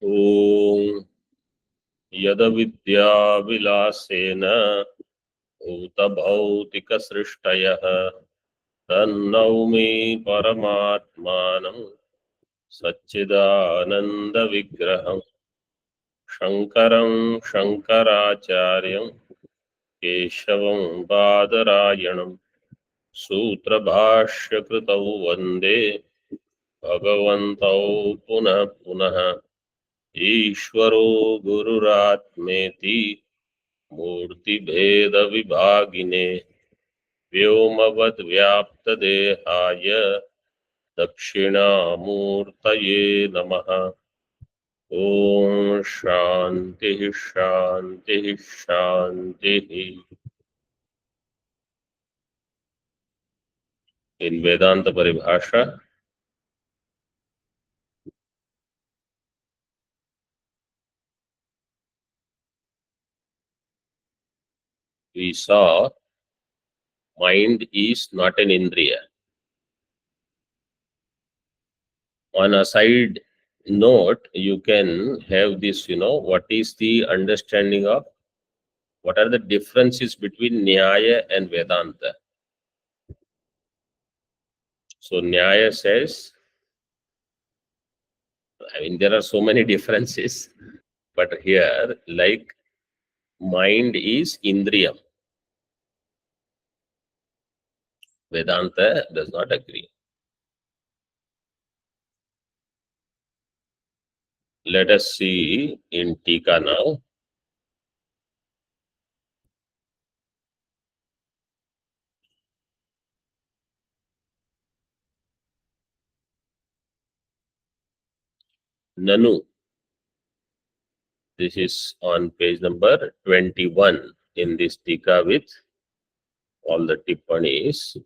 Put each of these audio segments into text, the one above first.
ॐ यदविद्याविलासेन भूतभौतिकसृष्टयः तन्नौमि परमात्मानं सच्चिदानन्दविग्रहं शङ्करं शङ्कराचार्यं केशवं बादरायणं सूत्रभाष्यकृतौ वन्दे भगवन्तौ पुनः पुनः ईश्वरो गुरुरात्मेति मूर्तिभेदविभागिने व्योमवद्व्याप्तदेहाय दक्षिणामूर्तये नमः। ओम शांति शांति शांति। In Vedanta Paribhasha, we saw mind is not an indriya. On a side note, you can have this, what is the understanding of, what are the differences between Nyaya and Vedanta? So Nyaya says, there are so many differences, but here, like mind is indriyam. Vedanta does not agree. Let us see in Tika now. Nanu. This is on page number 21 in this Tika with all the tippanis.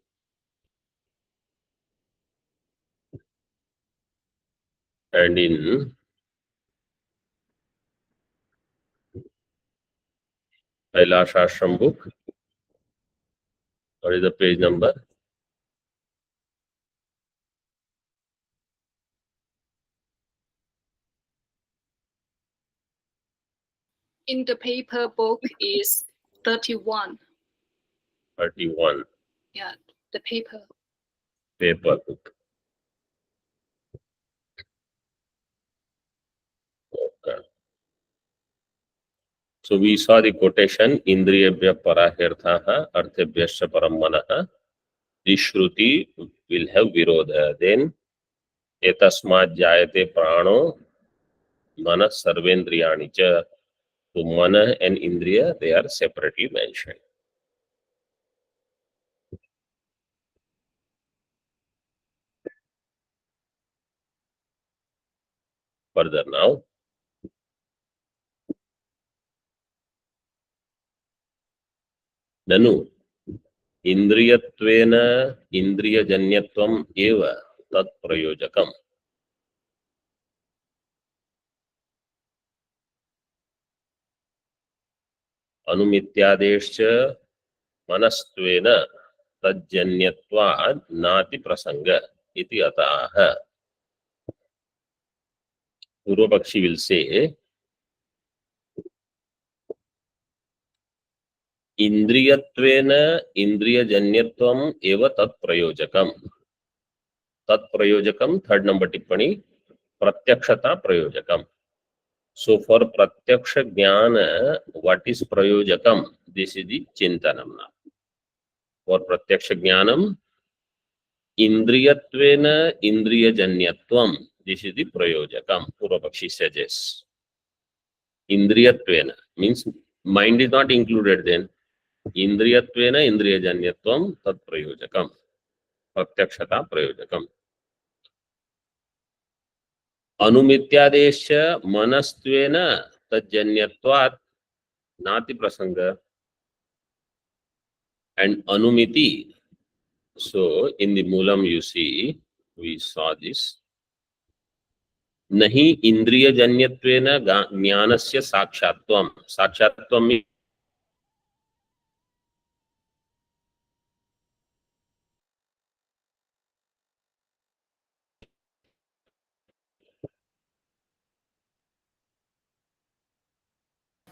And in Kailash Ashram book, what is the page number? In the paper book is 31. 31. Yeah, the paper. Paper book. Okay. So we saw the quotation, Indriyabhya parahirthaha arthebhyasya param manaha. This Shruti will have virodha. Then etasmat jayate prano mana sarvendriyani cha. So mana and indriya, they are separately mentioned. Further now, nanu indriyatvena indriyajanyatvam eva tat prayojakam. Anumityadescha manastvena tajanyatvad nati prasanga iti ataha. Purvapakshi will say, indriyatvena indriyajanyatvam eva tat prayojakam. Tat prayojakam, third number tippani, pratyakshata prayojakam. So for pratyaksha jnana, what is prayojakam? This is the chintanam now. For pratyaksha jnanam, indriyatvena indriyajanyatvam. This is the prayojakam. Purvapakshi suggests. Indriyatvena means mind is not included then. Indriyatvena indriyajanyatvam tat prayojakam. Pratyakshata prayojakam. Anumityadesha manastvena tajanyatvat nati prasanga. And anumiti. So in the Moolam you see, we saw this. Nahi indriya janyatvena jnanasya sakshatvam. Sakshatvam means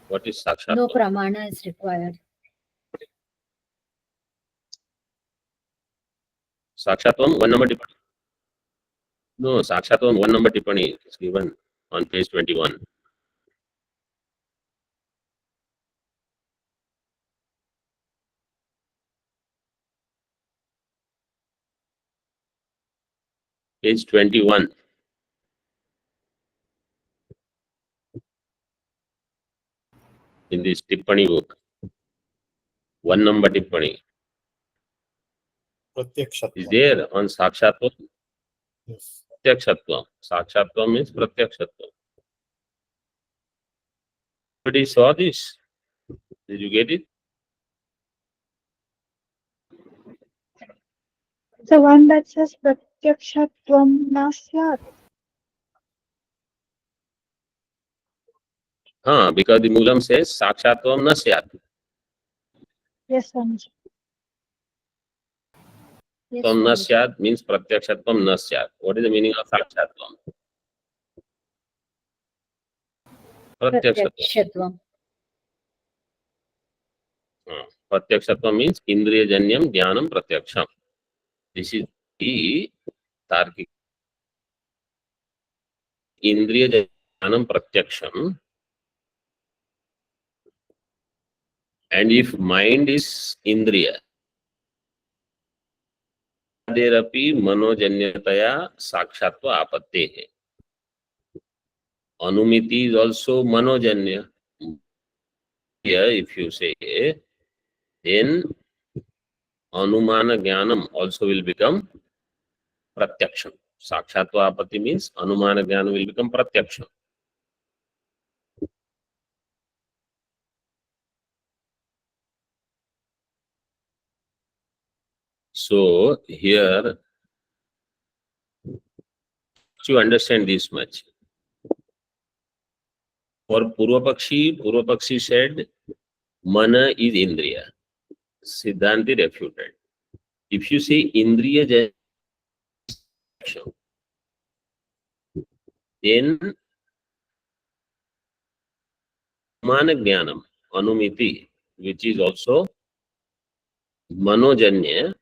What is Sakshatvam? No pramana is required. Sakshatvam, 1 number tippani. No, Sakshatvam, 1 number tippani is given on page 21. Page 21. In this tippani book. 1 number tippani Pratyakshatvam. is there on Sakshatvam. Yes. Pratyakshatvam. Sakshatvam means Pratyakshatvam. But saw this. Did you get it? The one that says Pratyakshatvam na syat. Because the Moolam says Sakshatvam na syat. Yes, Swamiji. Yes, Tvam na Swamiji. syat means Pratyakshatvam na syat. What is the meaning of Sakshatvam? Pratyakshatvam. Pratyakshatvam. Pratyakshatvam means Indriyajanyam Jnanam Pratyaksham. This is the Tarkik. Indriyajnanam Pratyaksham. And if mind is Indriya, Derapi Manojanyataya Sakshatva Apattehe. Anumiti is also Manojanya. Here, if you say, then Anumana Jnanam also will become Pratyaksham. Sakshatva Apatti means Anumana Jnanam will become Pratyaksham. So here, to understand this much. For Purvapakshi said, Mana is Indriya. Siddhanti refuted. If you say Indriya Jnanam, then Mana Jnanam, Anumiti, which is also Manojanya,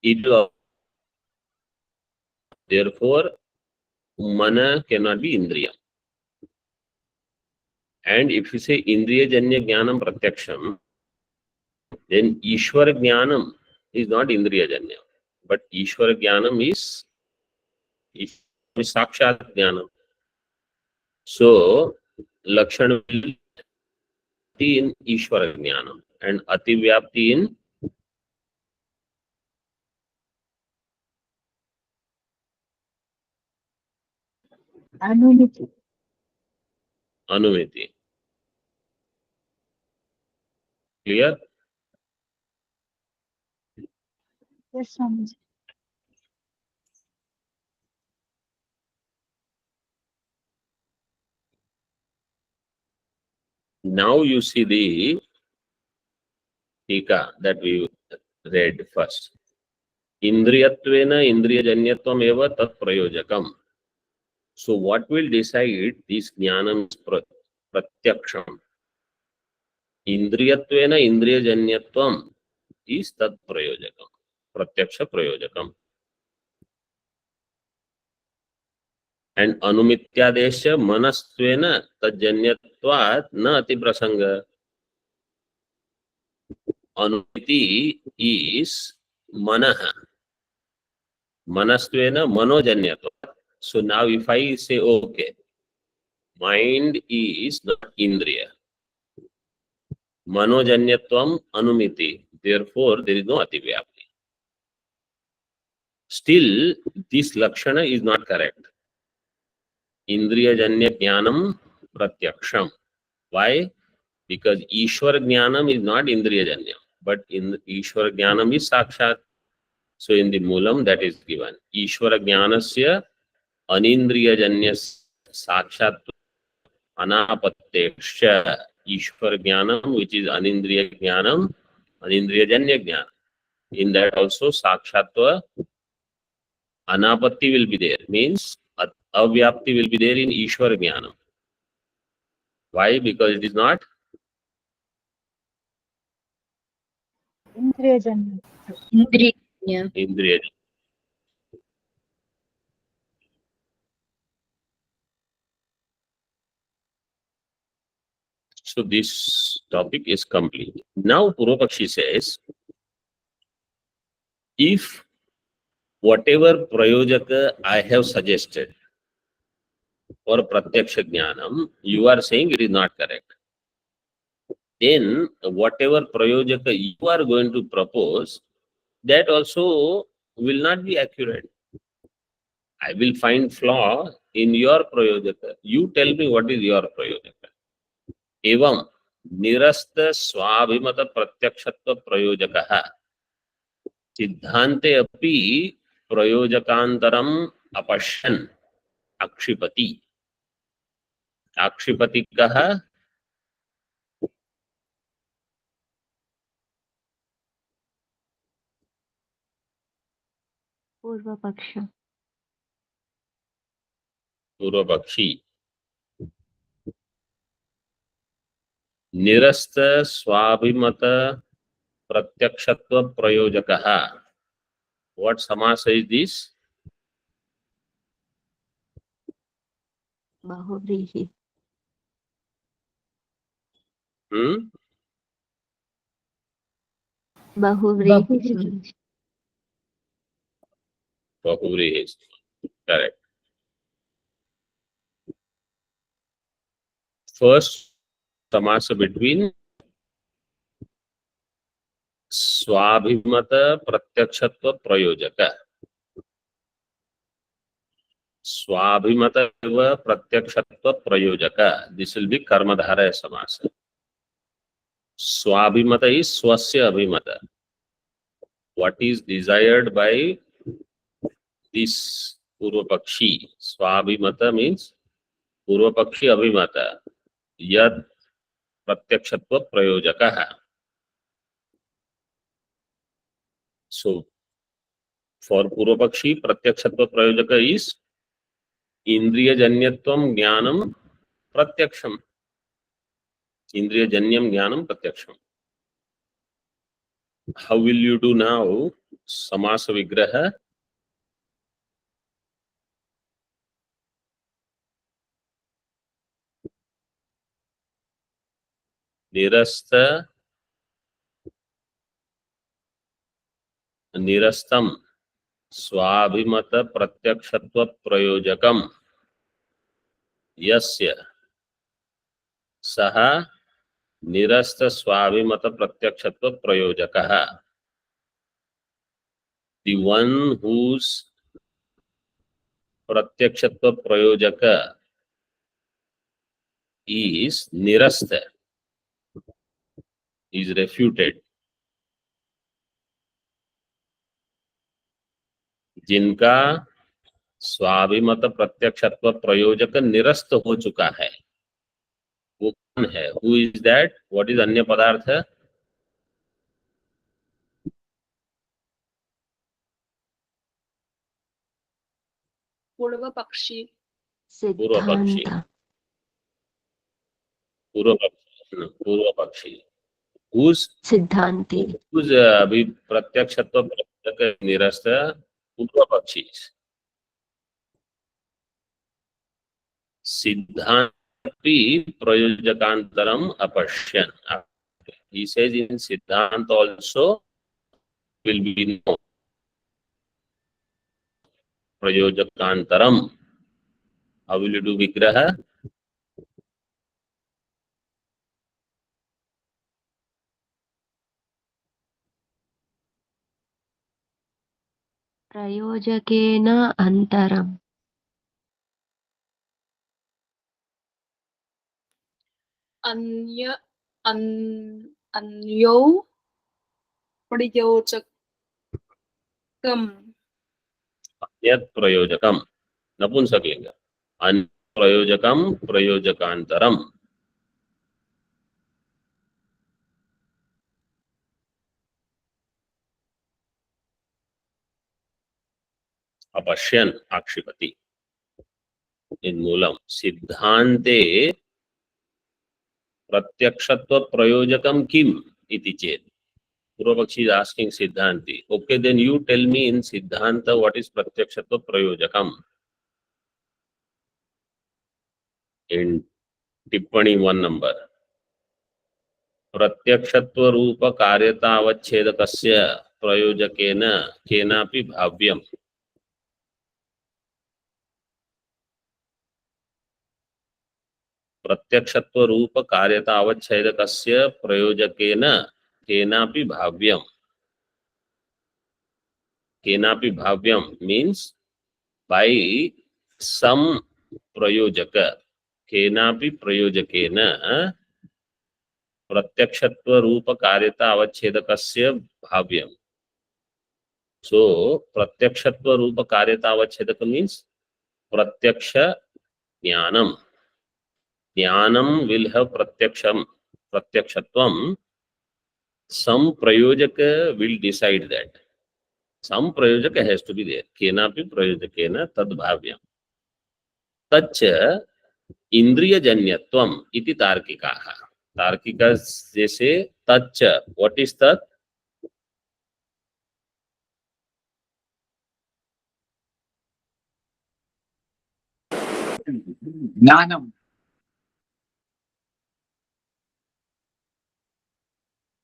it will, therefore, Mana cannot be Indriya. And if you say Indriya Janya Jnanam Pratyaksham, then Ishwara Jnanam is not Indriya Janya, but Ishwara Jnanam is Sakshat Jnanam. So, Lakshana will be in Ishwara Jnanam and Ativyapti in Anumiti. Anumiti. Clear? Yes, Swamiji. Now you see the Tika that we read first. Indriyatvena Indriyajanyatvam eva tat prayojakam. So what will decide this jnanam is pratyaksham? Indriyatvena Indriyajanyatvam is tat prayojakam. Pratyaksha prayojakam. And anumityadesha manastvena tajanyatvat na ati prasanga. Anumiti is manaha. Manastvena manojanyatvat. So now if I say, okay, mind is not Indriya. Manojanyatvam anumiti. Therefore, there is no ativyapti. Still, this lakshana is not correct. Indriya janya jnanam pratyaksham. Why? Because Ishwara jnanam is not Indriya janya, but in Ishwara jnanam is sakshat. So in the Moolam that is given. Ishwara jnanasya anindriya janya sakshat anapattesha. Ishwara jnanam, which is anindriya jnanam, anindriya janya jnanam. In that also sakshatva anapatti will be there. Means avyapti will be there in Ishwara jnanam. Why? Because it is not Indriyajanya. Indriya. indriya. So this topic is complete. Now Purvapakshi says, if whatever prayojaka I have suggested for pratyaksha jnanam, you are saying it is not correct, then whatever prayojaka you are going to propose, that also will not be accurate. I will find flaw in your prayojaka. You tell me what is your prayojaka. Evam nirasta swabhimata pratyakshत्व प्रयोजकः सिद्धान्ते अपि प्रयोजकान्तरम् अपश्यन् आक्षिपति. आक्षिपति कः? पूर्वपक्ष पूर्वपक्षी. निरस्त स्वाभिमत प्रत्यक्षत्व प्रयोजकः. What समास is this? बहुव्रीहि बहुव्रीहि बहुव्रीहि is correct. First समास between स्वाभिमत प्रत्यक्षत्व प्रयोजक. स्वाभिमत प्रत्यक्षत्व प्रयोजक. This will be कर्मधारय समास. स्वाभिमत is स्वस्य अभिमत. What is desired by this पूर्वपक्षी? स्वाभिमत means पूर्वपक्षी अभिमत. यद प्रत्यक्षत्व प्रयोजकः. So for पूर्वपक्षी प्रत्यक्षत्व प्रयोजक is इंद्रियजन्यत्वम ज्ञानम प्रत्यक्षम. इंद्रियजन्यम ज्ञानम प्रत्यक्षम. How will you do now? समास विग्रह. निरस्त निरस्तम स्वाभिमत प्रत्यक्षत्व प्रयोजकम यस्य सह निरस्त स्वाभिमत प्रत्यक्षत्व प्रयोजकः. The one whose pratyakshत्व प्रयोजक is nirasta, is refuted. जिनका स्वाभिमत प्रत्यक्षत्व प्रयोजक निरस्त हो चुका है, वो कौन है? Who is that? What is अन्य पदार्थ? पूर्वपक्षी पूर्वपक्षी. सिद्धान्त पूर्वपक्षी. Whose सिद्धान्ते अभी प्रत्यक्षत्व प्रयोजक निरस्त पूर्वपक्षी. सिद्धांति प्रयोजकांतरम अपश्यन. He says in Siddhant also will be no prayojakantaram. How will you do vigraha? प्रयोजकेन अन्तरम् अन्य अन्यो प्रयोजकम यत् प्रयोजकम. नपुंसकलिंग. अन्य प्रयोजकम प्रयोजकांतरम. अपश्यन आक्षिपति. in मूलम सिद्धांते प्रत्यक्षत्व प्रयोजकम किम इति चेत् पूर्वपक्षी is asking Siddhanti, okay, then you tell me in Siddhanta what is Pratyakshatva Prayojakam. In Tippani 1 number. प्रत्यक्षत्व रूप कार्यता अवच्छेदकस्य प्रयोजकेन केनापि भाव्यम्. प्रत्यक्षत्व रूप कार्यता अवच्छेदकस्य प्रयोजकेन केनापि भाव्यम्. केनापि भाव्यम् means by some प्रयोजक. केनापि प्रयोजकेन प्रत्यक्षत्व रूप कार्यता अवच्छेदकस्य भाव्यम्. So प्रत्यक्षत्व रूप कार्यता अवच्छेदक means प्रत्यक्ष ज्ञानम. Jnanam will have pratyakshatvam. Some prayojaka will decide that. Some prayojaka has to be there. Kenapi prayojakena tad bhavyam. Tacha indriyajanyatvam iti tarkikaha. Tarkikas they say tacha. What is tat? Jnanam.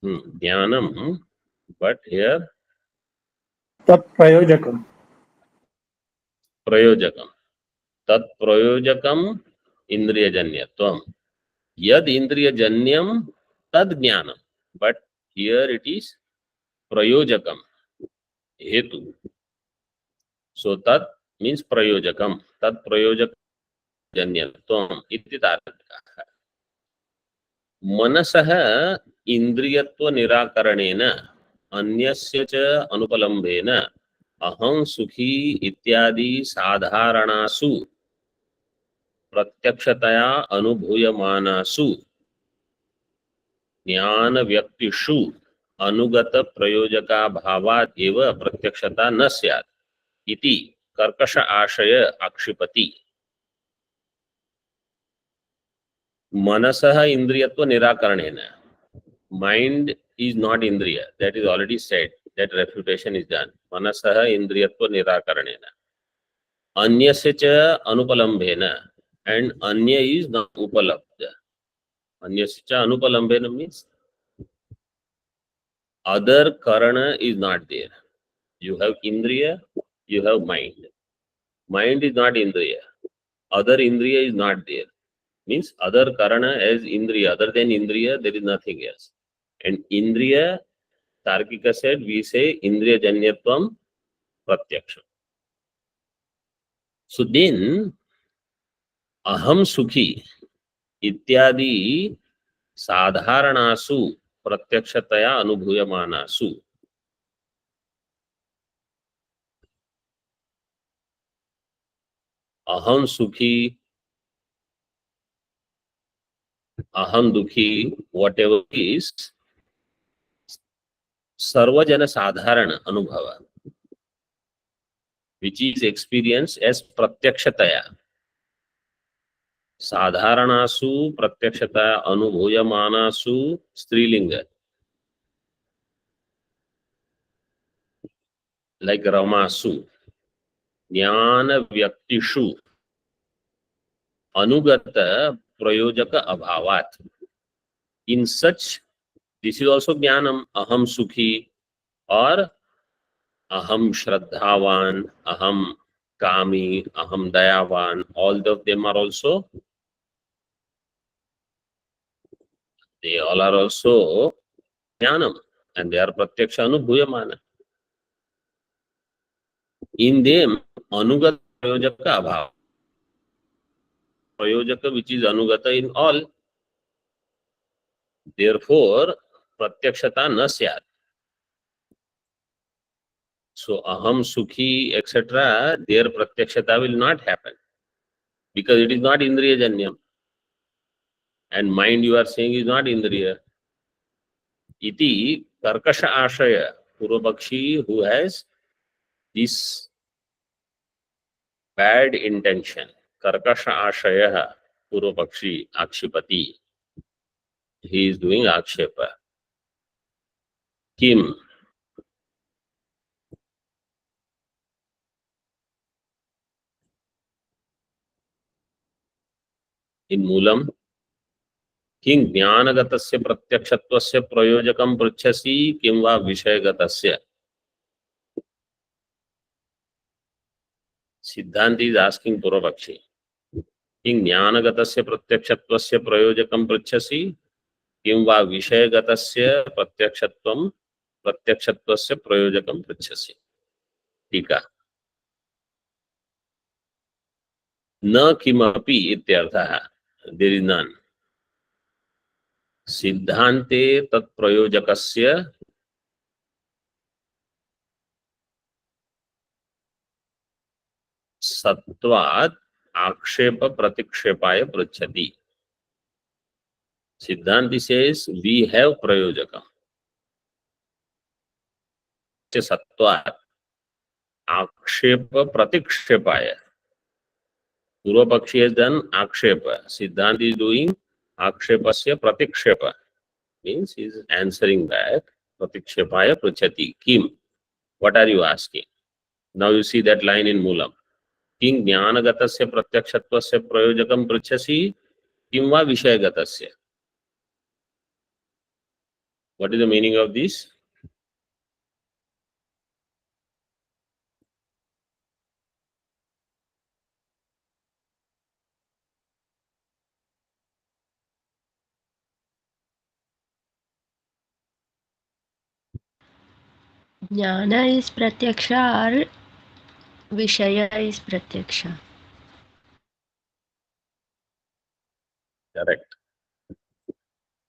Jnanam. But here Tat prayojakam. prayojakam. Tat prayojakam indriyajanyatvam. Yad indriyajanyam tad jnanam. But here it is prayojakam. Hetu. So tat means prayojakam. Tat prayojak janyatvam iti tarkikaha. मनसः इंद्रियत्व निराकरणेन अन्यस्य च अनुपलम्बेन अहं सुखी इत्यादि साधारणासु प्रत्यक्षतया अनुभूयमानासु ज्ञान व्यक्तिषु अनुगत प्रयोजका भावात् एव प्रत्यक्षता न स्यात् इति कर्कश आशय आक्षिपति. मनसः इंद्रियत्व निराकरणेन. Mind is not indriya. That is already said. That refutation is done. Manasah indriyatva nirakaranena. Anyasya cha anupalambhena. And anya is not upalabdha. Anyasya cha anupalambhena means other karana is not there. You have indriya, you have mind. Mind is not indriya. Other indriya is not there. Means other karana as indriya. Other than indriya, there is nothing else. And indriya, Tarkika said, we say indriya janyatvam pratyaksha. So then, aham sukhi ityadi sadharanasu pratyakshataya anubhuyamanasu. Aham sukhi, aham dukhi, whatever is sarvajana sadharana anubhava, which is experienced as pratyakshataya. Sadharanasu pratyakshataya anubhuyamanasu strilinga. Like Ramasu. Jnana vyaktishu anugata prayojaka abhavat. In such, this is also jnanam, aham sukhi or aham shraddhavan, aham kami, aham dayavan. All of them are also, they all are also jnanam and they are pratyaksha anubhuyamana. In them, anugata prayojaka abhavat. Prayojaka which is anugata in all. Therefore, pratyakshata na syat. So, aham sukhi, etc., their pratyakshata will not happen because it is not indriya janyam. And mind you are saying is not indriya. Iti karkasha ashaya, Purvapakshi who has this bad intention. Karkasha ashaya, Purvapakshi akshipati. he is doing akshepa. Kim, in Moolam किं ज्ञानगतस्य प्रत्यक्षत्वस्य प्रयोजकं पृच्छसि किं वा विषयगतस्य. सिद्धांत is asking पूर्वपक्षी किं ज्ञानगतस्य प्रत्यक्षत्वस्य प्रयोजकं पृच्छसि किं वा विषयगतस्य प्रत्यक्षत्वस्य प्रयोजकं पृच्छसि. टीका न किमपि इत्यर्थः. There is none. सिद्धान्ते तत्प्रयोजकस्य सत्वात् आक्षेप प्रतिक्षेपाय पृच्छति. सिद्धांत says we have प्रयोजकम सत्वात् आक्षेप प्रतिक्षेपाय. पूर्व पक्षी has done आक्षेप. सिद्धांत is doing आक्षेपस्य प्रतिक्षेप, means he is answering back. प्रतिक्षेपाय पृच्छति. किम, what are you asking? Now you see that line in Moolam. किं ज्ञानगतस्य प्रत्यक्षत्वस्य प्रयोजकं पृच्छसि किं वा विषयगतस्य. What is the meaning of this? Jnana is pratyaksha or Vishaya is pratyaksha. Correct.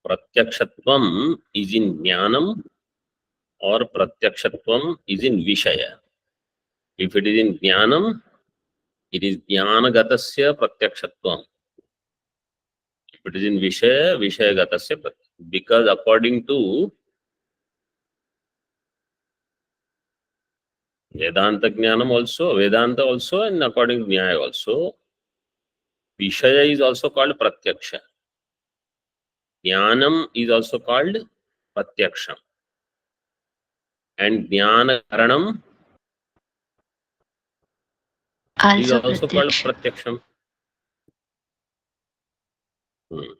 प्रत्यक्षत्वम is in ज्ञानम or प्रत्यक्षत्वम is in विषय. If it is in ज्ञानम, it is ज्ञानगतस्य प्रत्यक्षत्वम. If it is in विषय, विषयगतस्य प्रत्यक्षत्वम. Because according to Vedanta Jnanam also, Vedanta also, and according to Nyaya also, Vishaya is also called Pratyaksha. Jnanam is also called Pratyaksham. And Jnana Karanam is Also also called pratyaksha. Pratyaksam.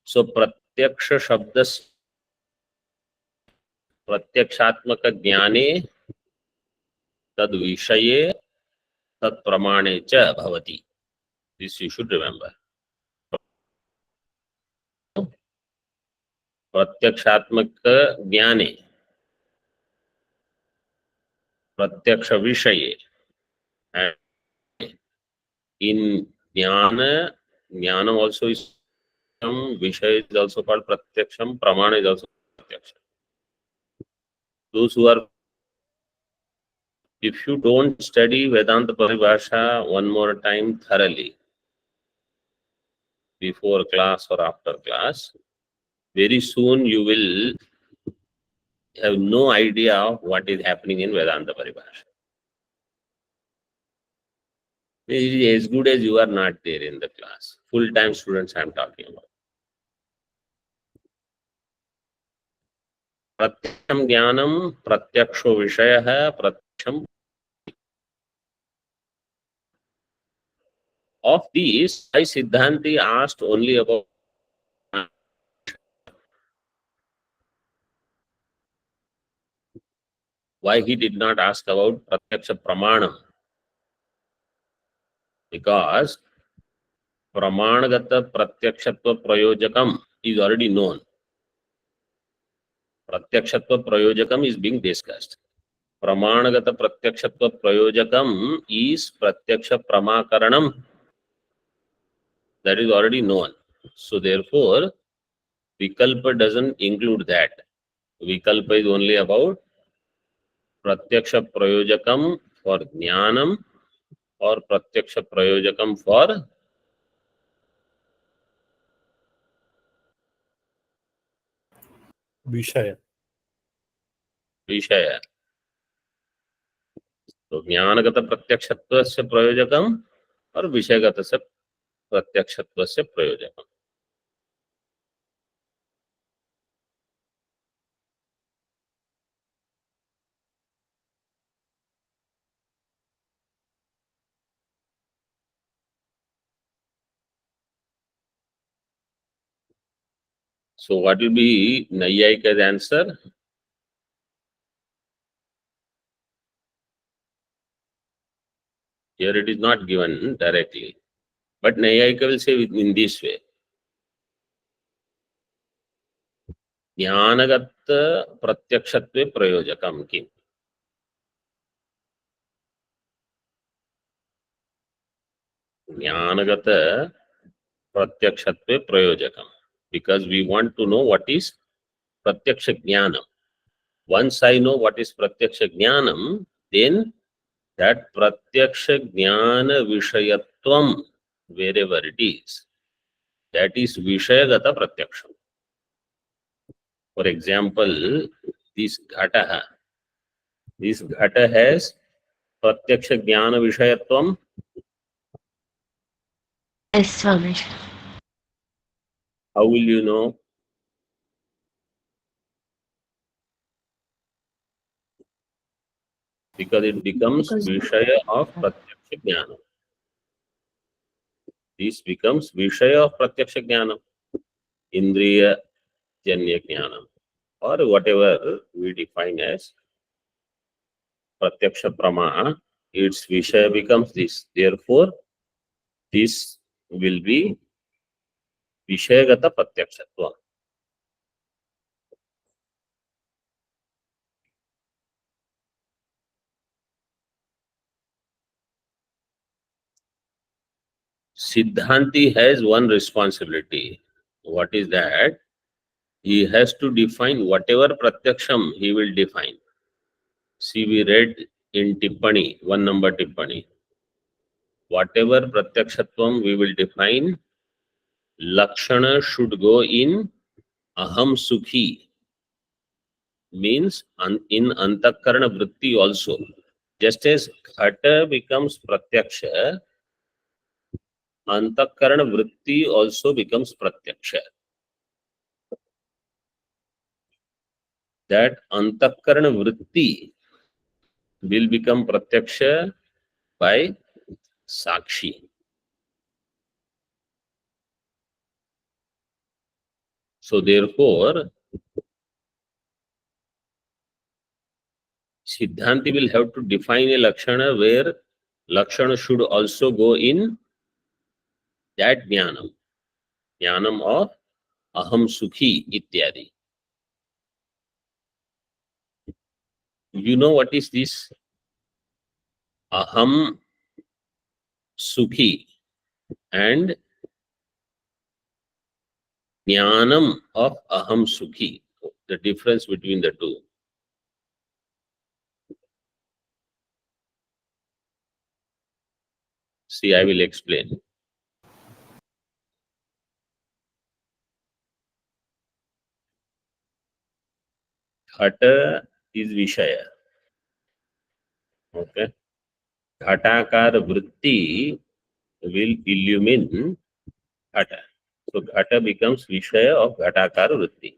So Pratyaksha Shabdas प्रत्यक्षात्मक ज्ञाने तद विषये तत् प्रमाणे च भवति. This you should remember. प्रत्यक्षात्मक ज्ञाने प्रत्यक्ष विषये, in jnana, jnana also is Vishaya is also called Pratyaksham, Pramana is also Pratyaksham. Those who are, if you don't study Vedanta Paribhasha one more time thoroughly, before class or after class, very soon you will have no idea of what is happening in Vedanta Paribhasha. It is as good as you are not there in the class. Full-time students I am talking about. Pratyaksham Jnanam, Pratyaksho Vishayah, Pratyaksham. Of these, I Siddhanti asked only about why he did not ask about Pratyaksha Pramanam. Because Pramanagata Pratyakshatva Prayojakam is already known. Pratyakshatva Prayojakam is being discussed. Pramanagata Pratyakshatva Prayojakam is Pratyaksha Pramakaranam. That is already known. So therefore, Vikalpa doesn't include that. Vikalpa is only about Pratyaksha Prayojakam for Jnanam or Pratyaksha Prayojakam for Vishaya. Vishaya. So Jnanagata Pratyakshत्वस्य प्रयोजकम और विषयगत से प्रत्यक्षत्व से प्रयोजकम. So what will be Naiyayika's answer? Here it is not given directly, but Naiyayika will say in this way. ज्ञानगत प्रत्यक्षत्वे प्रयोजकम Kim. ज्ञानगत प्रत्यक्षत्वे प्रयोजकम. Because we want to know what is pratyaksha jnanam. Once I know what is pratyaksha jnanam, then that pratyaksha jnana vishayatvam, wherever it is, that is vishayagata pratyaksham. For example, this ghata has pratyaksha jnana vishayatvam. Yes, Swami. How will you know? Because it becomes vishaya of pratyaksha jnana. This becomes vishaya of pratyaksha jnana, indriya janya jnana, or whatever we define as pratyaksha prama. Its vishaya becomes this. Therefore, this will be vishayagata pratyakshatva. Siddhanti has one responsibility. What is that? He has to define whatever pratyaksham he will define. See, we read in Tippani, 1 number Tippani. Whatever pratyakshatvam we will define, lakshana should go in aham sukhi, means in antakarana vritti also. Just as ghata becomes pratyaksha, antakarana vritti also becomes pratyaksha. That antakarana vritti will become pratyaksha by sakshi. So therefore, Siddhanti will have to define a lakshana where lakshana should also go in that jnanam. Jnanam of aham sukhi ityadi. You know what is this? Aham sukhi and jnanam of aham sukhi. The difference between the two. See, I will explain. Ghata is Vishaya. Okay. Ghatakar vritti will illumine Ghata. So Ghata becomes Vishaya of Ghatakar vritti.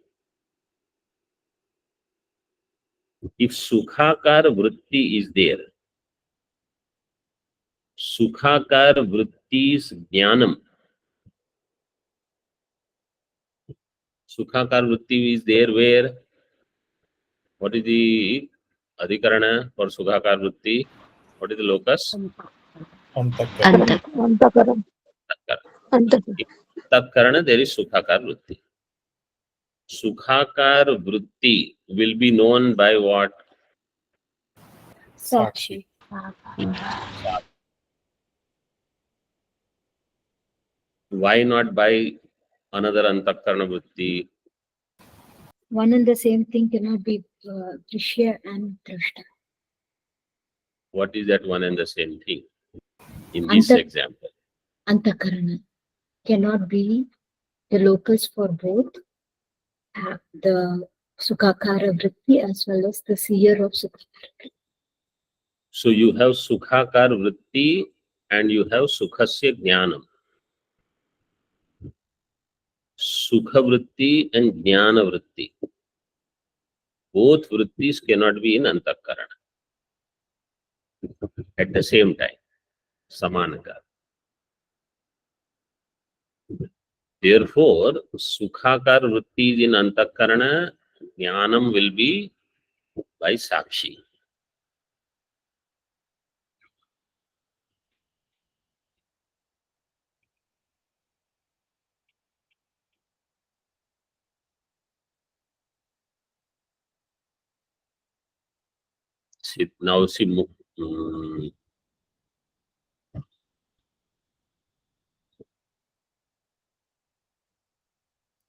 If Sukhakar vritti is there, Sukhakar vritti's jnanam. Sukhakar vritti is there where? What is the adhikarana for Sukhakar vritti? What is the locus? Antakaram. Antakarana, there is Sukhakar vritti. Sukhakar vritti will be known by what? Sakshi. Why not by another Antakarana vritti? One and the same thing cannot be Drishya and Drashta. What is that one and the same thing? In this example. Antakarana cannot be the locus for both the Sukhakara Vritti as well as the seer of Sukhakara. So you have Sukhakar vritti and you have sukhasya jnanam. Sukha vritti and jnana vritti, both vrittis cannot be in antakarana at the same time, samanaka. Therefore, sukhakar vritti is in antakarana, jnanam will be by sakshi. See, now see,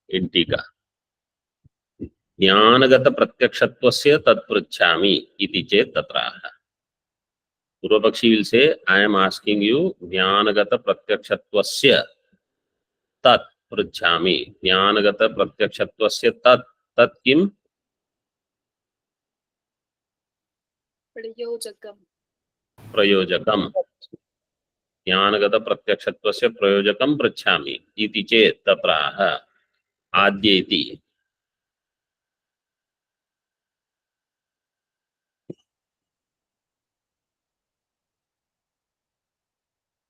in टीका ज्ञानगत प्रत्यक्षत्वस्य तत्पृच्छामि इति चेत् तत्राह. पूर्वपक्षी will say, I am asking you ज्ञानगत प्रत्यक्षत्वस्य तत् पृच्छामि. ज्ञानगत प्रत्यक्षत्वस्य तत् तत् किम? प्रयोजकम्. प्रयोजकम्. ज्ञानगत प्रत्यक्षत्वस्य प्रयोजकं पृच्छामि इति चेत् तत्राह आद्येति.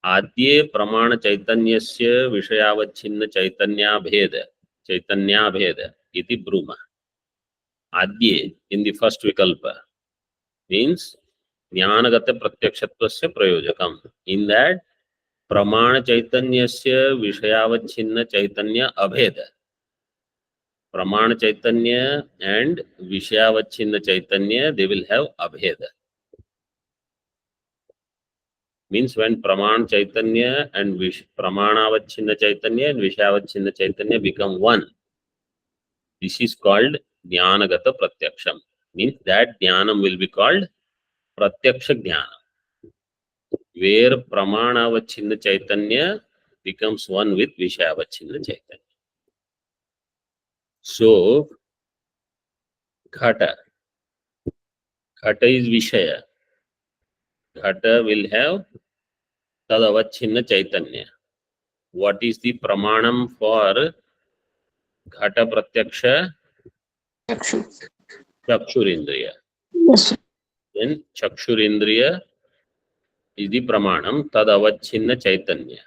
आद्ये प्रमाण चैतन्यस्य विषयावच्छिन्न चैतन्याभेद इति ब्रूमः. आद्ये in the first vikalpa means ज्ञानगत प्रत्यक्षत्वस्य प्रयोजकम. In that प्रमाण चैतन्यस्य विषयावच्छिन्न चैतन्य अभेद, प्रमाण चैतन्य and विषयावच्छिन्न chaitanya, they will have abheda. Means when praman chaitanya and pramanavachchinna chaitanya and vishayavachchinna chaitanya become one, this is called jnanagata pratyaksham. Means that jnanam will be called pratyaksha jnanam, where pramanavachchinna chaitanya becomes one with vishayavachchinna chaitanya. So ghata is vishaya. Ghata will have tadavachchinna chaitanya. What is the pramanam for ghata pratyaksha? Chakshurindriya. Yes. Then Chakshurindriya is the pramanam, tadavachchinna chaitanya.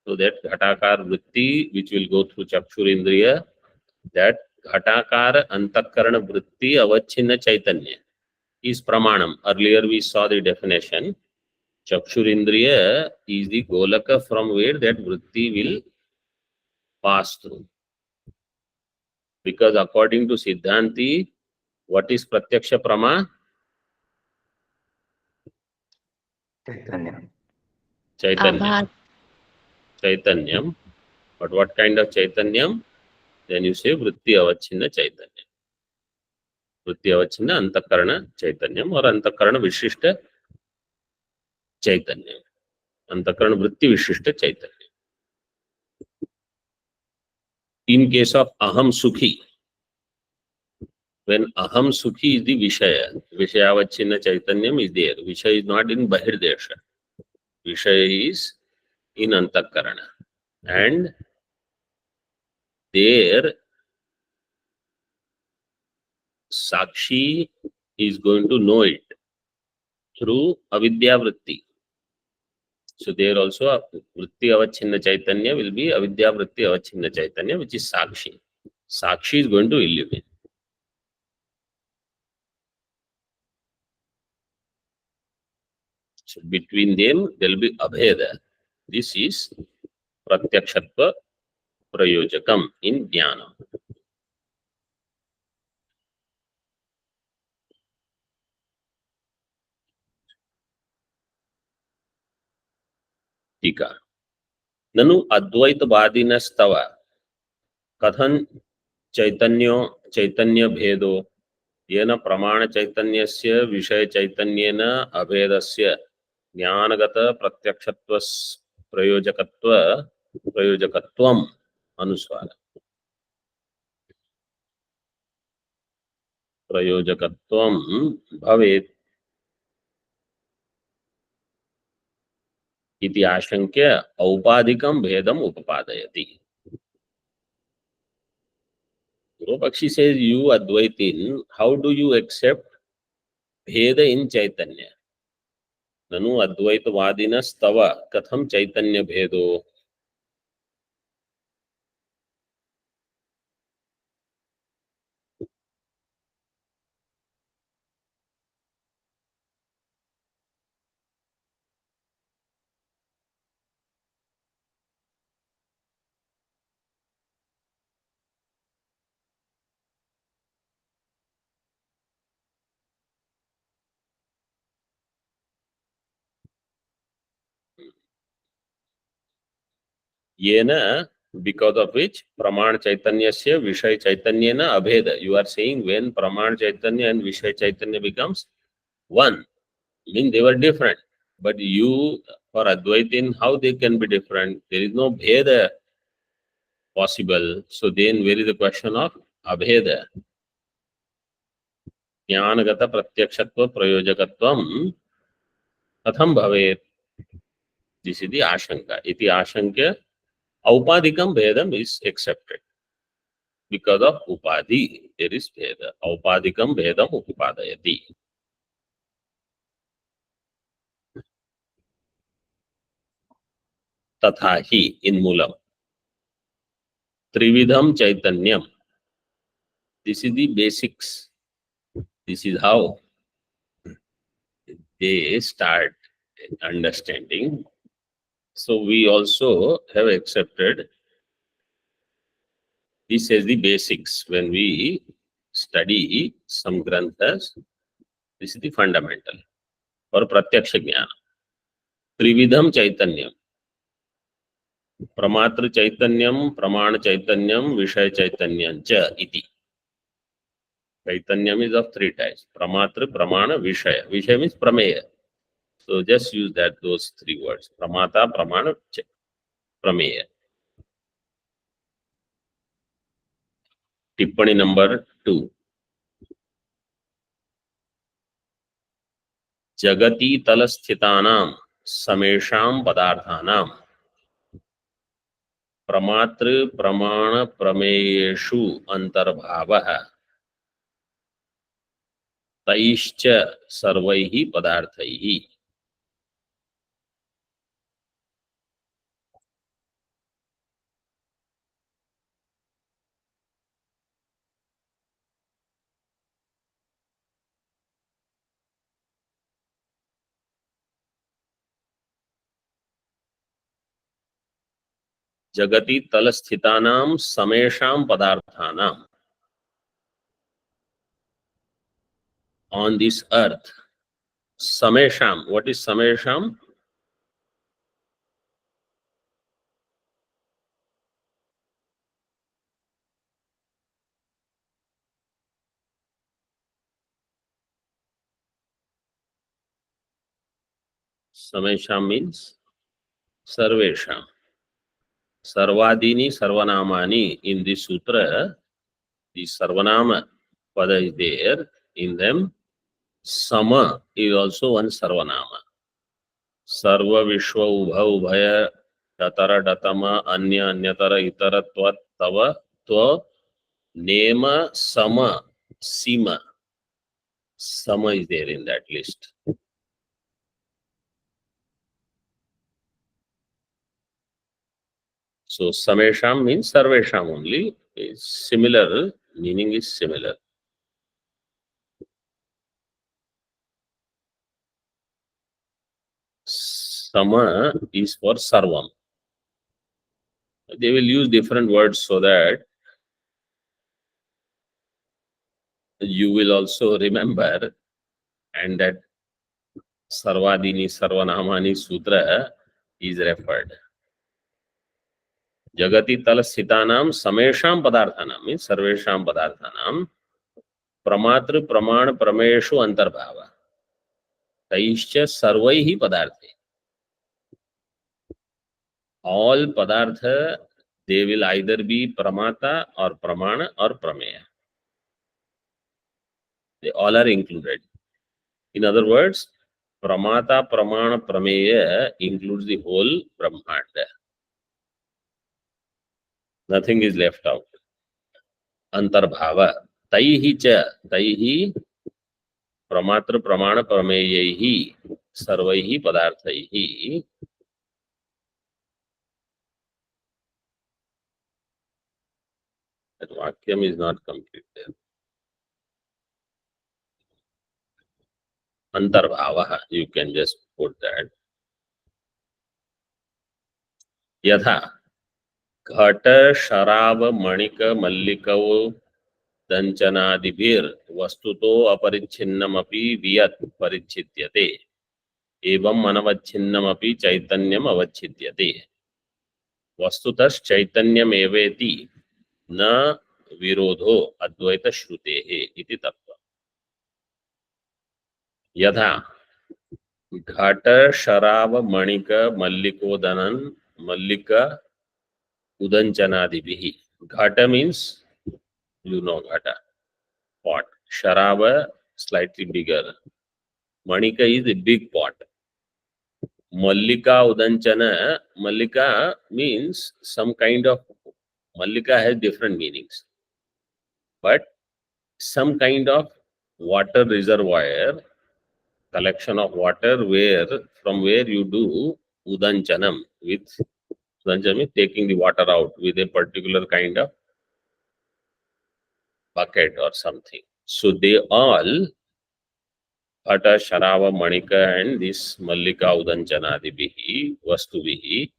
So that ghatakar vritti which will go through Chakshurindriya, that ghatakar antakarana vritti avachchinna chaitanya is pramanam. Earlier we saw the definition. Chakshurindriya is the golaka from where that vritti will pass through. Because according to Siddhanti, what is pratyaksha prama? Chaitanya. Chaitanyam. But what kind of chaitanyam? Then you say vritti avachchinna chaitanya. Vritti avachchinna antakarana chaitanyam or antakarana vishishta chaitanyam. Antakarana vritti vishishta chaitanya. In case of aham sukhi, when aham sukhi is the vishaya, vishayavachchinna chaitanyam is there. Vishaya is not in bahirdesha. Vishaya is in antakarana. And there Sakshi is going to know it through avidya vritti. So there also a vritti avachchinna chaitanya will be avidya vritti avachchinna chaitanya, which is Sakshi. Sakshi is going to illumine. So between them there will be abheda. This is pratyakshatva prayojakam in jnana. टीका ननु अद्वैतवादिनस्तव कथन चैतन्य भेदो येन प्रमाण चैतन्यस्य विषय चैतन्येन अभेदस्य ज्ञानगत प्रत्यक्षत्व प्रयोजकत्वम अनुस्वार प्रयोजकत्वम भवेत् इति आशंक्य औपाधिकं भेदम उपपादयति. Purvapakshi says, you Advaitin, how do you accept Bheda in Chaitanya? Nanu Advaitavadinas tava katham Chaitanya Bhedo? Yena, because of which Praman Chaitanyasya Vishay Chaitanyena Abheda. You are saying when Praman Chaitanya and Vishay Chaitanya becomes one, mean they were different. But you, for Advaitin, how they can be different? There is no Bheda possible. So then where is the question of Abheda? ज्ञानगत प्रत्यक्षत्व प्रयोजकत्वम कथम भवेत्? This is the आशंका. इति आशंक्य औपाधिकम भेदम is accepted because of उपाधि there is भेद. औपाधिकम भेदम उपपादयति. तथा ही इन मूलम त्रिविधम चैतन्यम. This is the basics. This is how they start understanding. So we also have accepted this as the basics. When we study some granthas, this is the fundamental for pratyaksha jnana. Trividham chaitanyam. Pramatra chaitanyam, pramana chaitanyam, vishay chaitanyam cha iti. Chaitanyam is of three types: pramatra, pramana, vishaya. Vishaya means prameya. So just use those three words: pramata, pramana, prameya. Tippani number 2. जगति तलस्थितानां समेषां पदार्थानां प्रमातृ प्रमाण प्रमेयेषु अंतर्भावः तैश्च सर्वैः पदार्थैः. जगति तलस्थितानां समेषां पदार्थानां. On this earth, samesham. What is samesham? Samesham means sarvesham. Sarvadini sarvanamani. In this sutra, the sarvanama pada is there. In them, sama is also one sarvanama. Sarva vishwa ubha ubhaya datara datama anya anyatara itaratvat tava tva nema sama sima. Sama is there in that list. So samesham means sarvesham only. Is similar, meaning is similar. Sama is for sarvam. They will use different words so that you will also remember, and that Sarvadini Sarvanamani Sutra is referred. Jagati Talasithanam Samesham Padarthanam means Sarvesham Padarthanam Pramatra Pramana Prameshu Antarbhava Taishcha Sarvaihi Padarthe. All Padartha, they will either be Pramata or Pramana or Prameya. They all are included. In other words, pramata pramana prameya includes the whole Brahmanda. Nothing is left out. Antarbhava. Taihi cha. Taihi pramatra pramana prameyaihi sarvaihi padarthaihi. That vakyam is not complete there. Antarbhava. You can just put that. Yatha. घट शराब मणिक मल्लिकौ दंचनादिभिर वस्तुतो अपरिच्छिन्नमपि वियत् परिच्छिद्यते एवं अनवच्छिन्नमपि चैतन्यम अवच्छिद्यते वस्तुतश्चैतन्यमेवेति न विरोधो अद्वैत श्रुतेः इति तत्त्वम्। यथा घट शराब Manik मल्लिकोदनन Mallik उदंचनादिभिः. Ghata means, you know, ghata, pot. Sharaba, slightly bigger. Manika is a big pot. Mallika udanchana, Mallika means some kind of, Mallika has different meanings. But some kind of water reservoir, collection of water from where you do udanchanam with, udanchanam means taking the water out with a particular kind of bucket or something. So they all, Ghata, Sharava, Manika and this Mallika Udanchanadibihi, Vastubihi,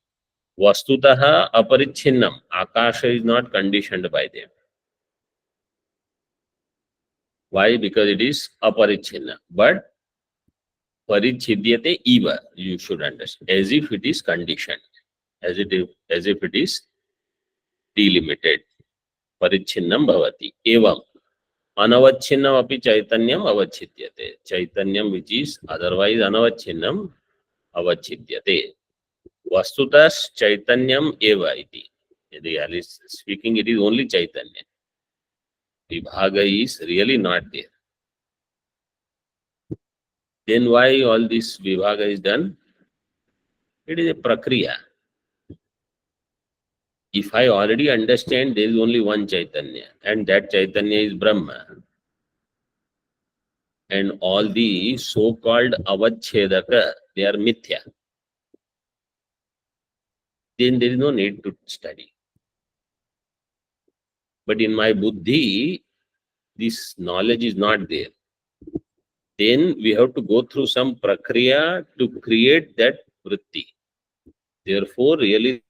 Vastutaha Aparichinnam. Akasha is not conditioned by them. Why? Because it is Aparichinna. But Parichidyate Eva, you should understand, as if it is conditioned, as if it is delimited. Parichinnam Bhavati. Evam. Anavacchinnam api chaitanyam avacchidyate. Chaitanyam which is otherwise anavacchinnam avacchidyate. Vastutas chaitanyam eva iti. Really speaking, it is only Chaitanya. Vibhaga is really not there. Then why all this Vibhaga is done? It is a prakriya. If I already understand there is only one Chaitanya and that Chaitanya is Brahma, and all the so-called avachedaka, they are mithya, then there is no need to study. But in my buddhi, this knowledge is not there. Then we have to go through some prakriya to create that vritti. Therefore, really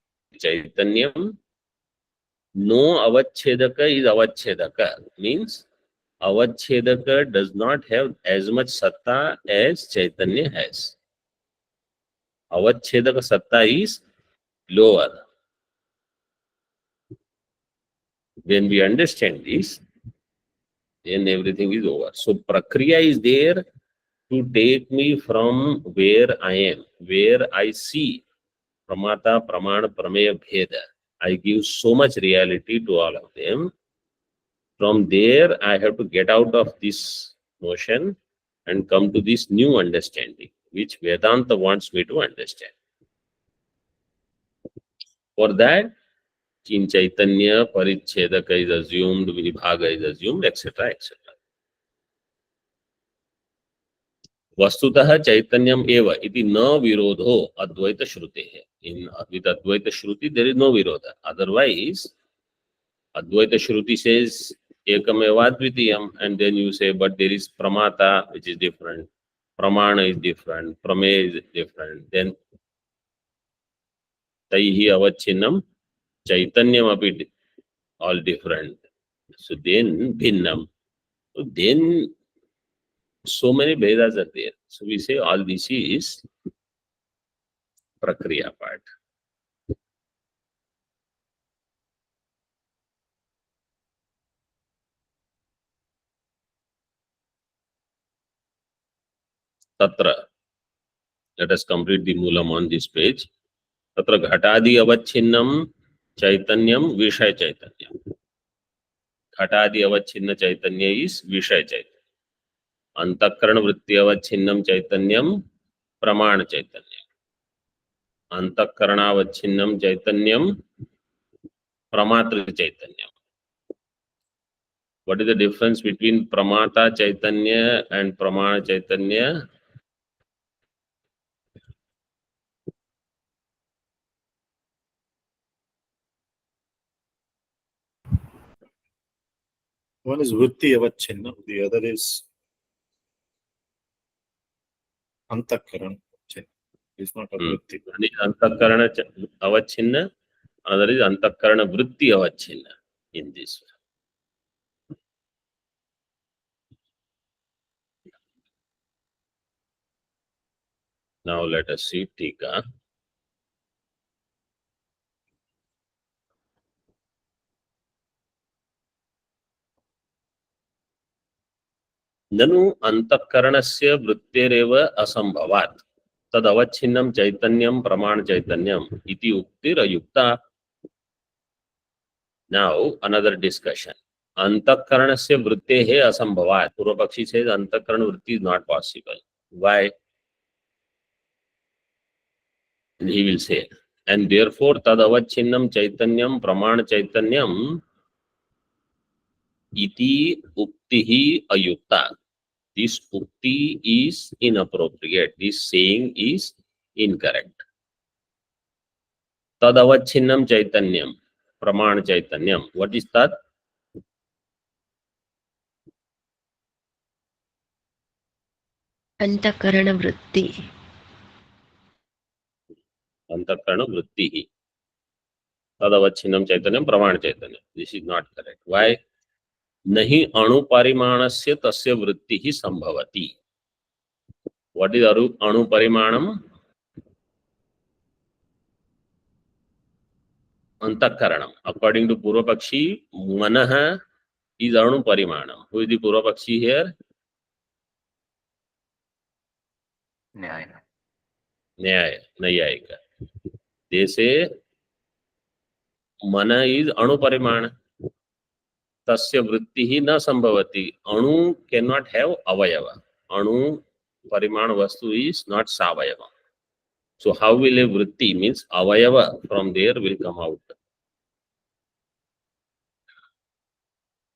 Chaitanyam, no avachedaka is avachedaka. Means avachedaka does not have as much satta as Chaitanya has. Avachedaka satta is lower. When we understand this, then everything is over. So prakriya is there to take me from where I am, where I see pramata, pramana, prameya, bheda. I give so much reality to all of them. From there, I have to get out of this notion and come to this new understanding, which Vedanta wants me to understand. For that, in Chaitanya, Parichedaka is assumed, Vibhaga is assumed, etc., etc. Vastutah Chaitanyam eva iti na virodho Advaita Shrutehe. With Advaita Shruti, there is no virodha. Otherwise, Advaita Shruti says Ekam Evadvitiyam, and then you say, but there is Pramata, which is different, Pramana is different, Prameya is different, then Taihi Avachinnam, Chaitanyam api all different. So then Bhinnam. So then so many Vedas are there. So we say all this is Prakriya part. Tatra. Let us complete the Moolam on this page. Tatra Ghatadi Avachinnam Chaitanyam Vishay Chaitanyam. Ghatadi Avachinna Chaitanya is Vishay Chaitanya. Antakarana Vritti Avachinnam Chaitanyam प्रमाण चैतन्य, अंतःकरणावच्छिन्नम चैतन्यम प्रमात्र चैतन्यम. What is the difference between pramata chaitanya and pramana chaitanya? One is vritti avachinna, the other is antakaran. It's not a vritti. One is antakarana avachinna, another is antakarana vritti avachinna in this. Now let us see Tika. ननु अंतःकरणस्य वृत्तेरेव असंभवात् तदवच्छिन्नं चैतन्यं प्रमाण चैतन्यम इति उक्तिरयुक्ता. Now another discussion. अंतःकरणस्य वृत्तेः असंभवात्. पूर्व पक्षी says अंतःकरण वृत्ति is not possible. Why? And he will say, and therefore तदवच्छिन्नं चैतन्यं प्रमाण चैतन्यम इति uktihi ayukta. This ukti is inappropriate. This saying is incorrect. Tadavacchinnam chaitanyam, pramana chaitanyam. What is that? Antakarana vritti. Antakarana vrittihi. Tadavacchinnam chaitanyam, pramana chaitanyam. This is not correct. Why? Nahi anuparimanasya tasya vrittihi sambhavati. What is anuparimanam? Antakaranam. According to Purvapakshi, manaha is anuparimanam. Who is the Purvapakshi here? Nyaya, Nayayika. They say mana is anuparimana. Tasya vrittihi na sambhavati. Anu cannot have avayava. Anu parimana vastu is not savayava. So how will a vritti means avayava from there will come out.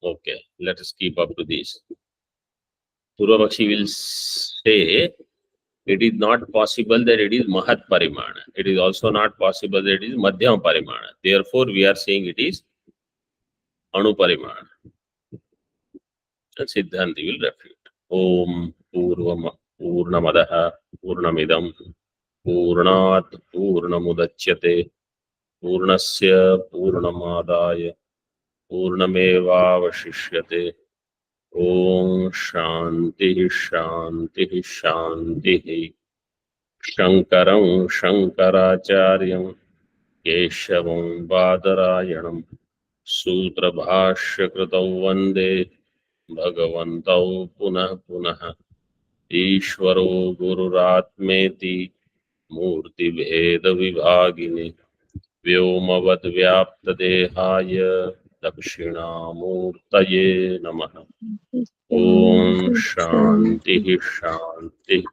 Okay, let us keep up to this. Purvapakshi will say it is not possible that it is mahat parimana. It is also not possible that it is madhyam parimana. Therefore, we are saying it is anuparimana. And Siddhanti will refute. Om Purnamadaha Purnamidam Purnat Purnamudachyate Purnasya Purnamadaya Purnamevavashishyate. Om Shanti Shanti Shanti. Shankaram Shankaracharyam Keshavam Badarayanam Sutra Bhashya Kritau Vande Bhagavantau Punah Punah Ishvaro Gururatmeti Murti Bheda Vibhagini Vyomavad Vyapta Dehaya Dakshinamurtaye Namaha. Om Shanti Shanti.